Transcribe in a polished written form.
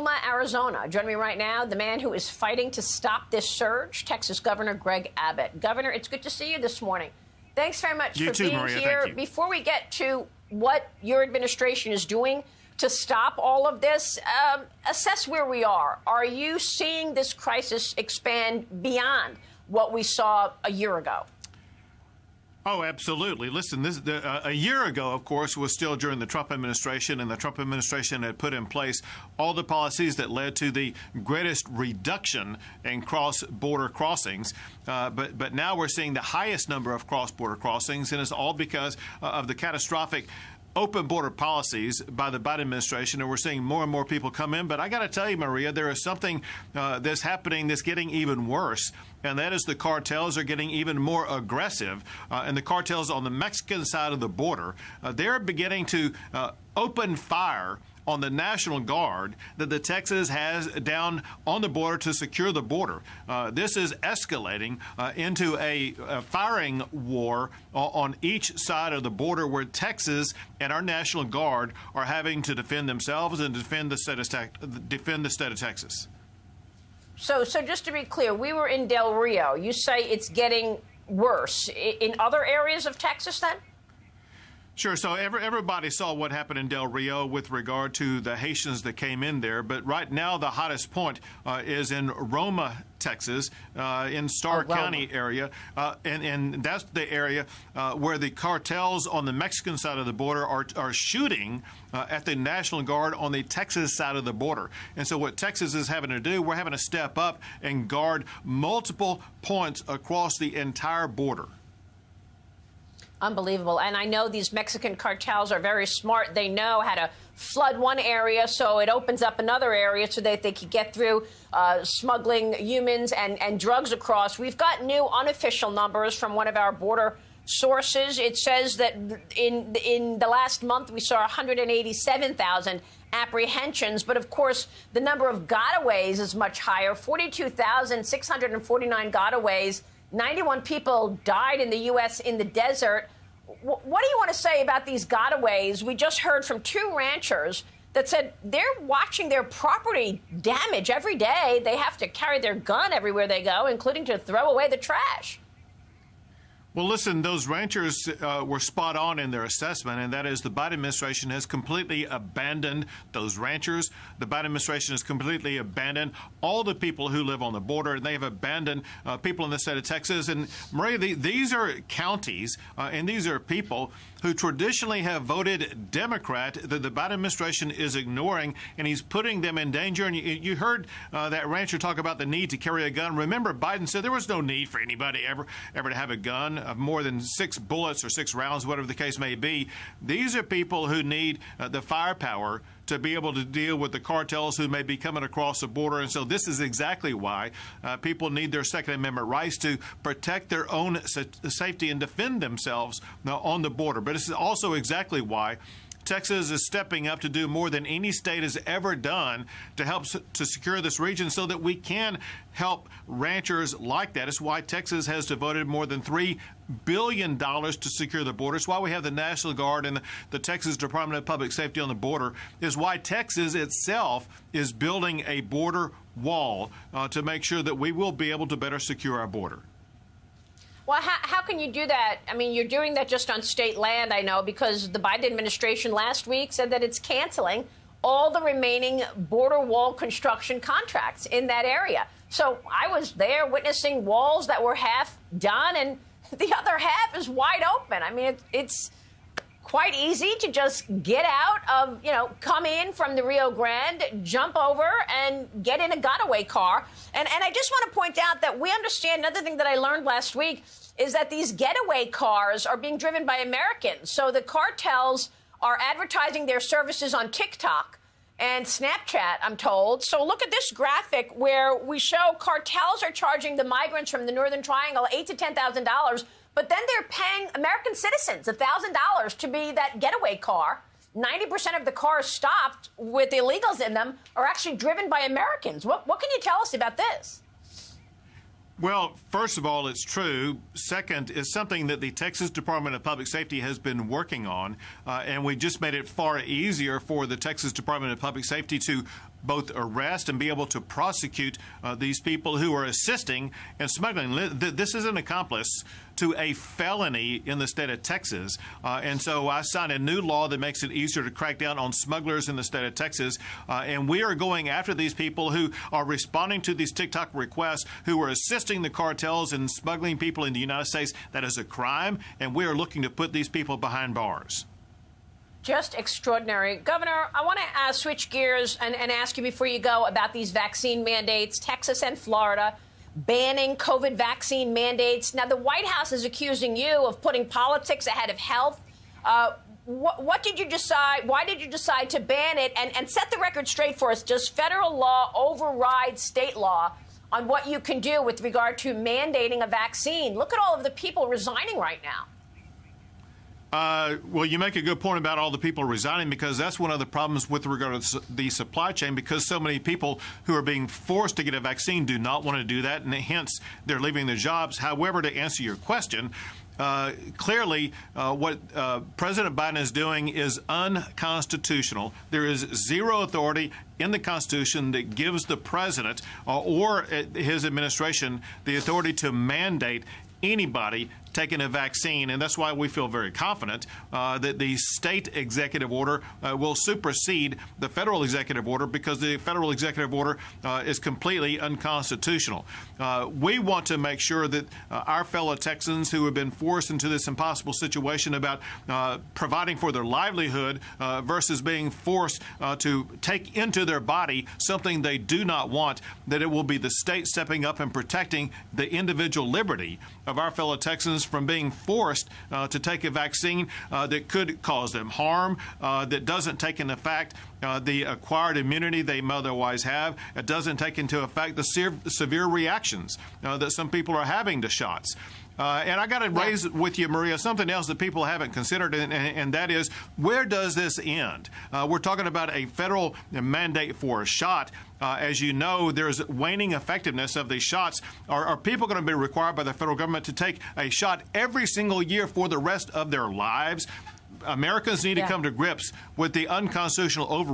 Yuma, Arizona. Joining me right now, the man who is fighting to stop this surge, Texas Governor Greg Abbott. Governor, it's good to see you this morning. Thanks very much for being Maria, here. Before we get to what your administration is doing to stop all of this, assess where we are. Are you seeing this crisis expand beyond what we saw a year ago? Oh, absolutely. Listen, a year ago, of course, was still during the Trump administration, and the Trump administration had put in place all the policies that led to the greatest reduction in cross-border crossings. But now we're seeing the highest number of cross-border crossings, and it's all because of the catastrophic open border policies by the Biden administration, and we're seeing more and more people come in. But I got to tell you, Maria, there is something that's happening that's getting even worse, and that is the cartels are getting even more aggressive. And the cartels on the Mexican side of the border, they're beginning to open fire on the National Guard that the Texas has down on the border to secure the border. This is escalating into a firing war on each side of the border, where Texas and our National Guard are having to defend themselves and defend the state of Texas. So just to be clear, we were in Del Rio. You say it's getting worse in other areas of Texas then? Sure. So everybody saw what happened in Del Rio with regard to the Haitians that came in there. But right now, the hottest point is in Roma, Texas, in Starr County area. And that's the area where the cartels on the Mexican side of the border are shooting at the National Guard on the Texas side of the border. And so what Texas is having to do, we're having to step up and guard multiple points across the entire border. Unbelievable. And I know these Mexican cartels are very smart. They know how to flood one area so it opens up another area so that they can get through smuggling humans and drugs across. We've got new unofficial numbers from one of our border sources. It says that in the last month we saw 187,000 apprehensions. But, of course, the number of gotaways is much higher, 42,649 gotaways. 91 people died in the U.S. in the desert. What do you want to say about these gotaways? We just heard from two ranchers that said they're watching their property damage every day. They have to carry their gun everywhere they go, including to throw away the trash. Well, listen, those ranchers were spot on in their assessment, and that is the Biden administration has completely abandoned those ranchers. The Biden administration has completely abandoned all the people who live on the border, and they have abandoned people in the state of Texas. And, Maria, these are counties, and these are people who traditionally have voted Democrat that the Biden administration is ignoring, and he's putting them in danger. And you heard that rancher talk about the need to carry a gun. Remember, Biden said there was no need for anybody ever to have a gun of more than 6 bullets or 6 rounds, whatever the case may be. These are people who need the firepower to be able to deal with the cartels who may be coming across the border. And so this is exactly why people need their Second Amendment rights to protect their own safety and defend themselves on the border. But this is also exactly why Texas is stepping up to do more than any state has ever done to help to secure this region so that we can help ranchers like that. It's why Texas has devoted more than $3 billion to secure the border. It's why we have the National Guard and the Texas Department of Public Safety on the border. It's why Texas itself is building a border wall to make sure that we will be able to better secure our border. Well, how can you do that? I mean, you're doing that just on state land, I know, because the Biden administration last week said that it's canceling all the remaining border wall construction contracts in that area. So I was there witnessing walls that were half done and the other half is wide open. I mean, it's quite easy to just get out of, come in from the Rio Grande, jump over and get in a getaway car. And I just want to point out that we understand another thing that I learned last week is that these getaway cars are being driven by Americans. So the cartels are advertising their services on TikTok and Snapchat, I'm told. So look at this graphic where we show cartels are charging the migrants from the Northern Triangle $8,000 to $10,000. But then they're paying American citizens $1,000 to be that getaway car. 90% of the cars stopped with illegals in them are actually driven by Americans. What can you tell us about this? Well, first of all, it's true. Second, it's something that the Texas Department of Public Safety has been working on, and we just made it far easier for the Texas Department of Public Safety to both arrest and be able to prosecute these people who are assisting in smuggling. This is an accomplice to a felony in the state of Texas. And so I signed a new law that makes it easier to crack down on smugglers in the state of Texas. And we are going after these people who are responding to these TikTok requests, who are assisting the cartels in smuggling people in the United States. That is a crime, and we are looking to put these people behind bars. Just extraordinary. Governor, I want to switch gears and ask you before you go about these vaccine mandates, Texas and Florida banning COVID vaccine mandates. Now, the White House is accusing you of putting politics ahead of health. What did you decide? Why did you decide to ban it? And set the record straight for us. Does federal law override state law on what you can do with regard to mandating a vaccine? Look at all of the people resigning right now. Well, you make a good point about all the people resigning, because that's one of the problems with regard to the supply chain, because so many people who are being forced to get a vaccine do not want to do that, and hence they're leaving their jobs. However, to answer your question, clearly what President Biden is doing is unconstitutional. There is zero authority in the Constitution that gives the president or his administration the authority to mandate anybody taking a vaccine, and that's why we feel very confident that the state executive order will supersede the federal executive order, because the federal executive order is completely unconstitutional. We want to make sure that our fellow Texans who have been forced into this impossible situation about providing for their livelihood versus being forced to take into their body something they do not want, that it will be the state stepping up and protecting the individual liberty of our fellow Texans from being forced to take a vaccine that could cause them harm, that doesn't take into fact the acquired immunity they may otherwise have. It doesn't take into effect the severe reactions that some people are having to shots. And I got to raise with you, Maria, something else that people haven't considered, and that is, where does this end? We're talking about a federal mandate for a shot. As you know, there's waning effectiveness of these shots. Are people going to be required by the federal government to take a shot every single year for the rest of their lives? Americans need to come to grips with the unconstitutional overreach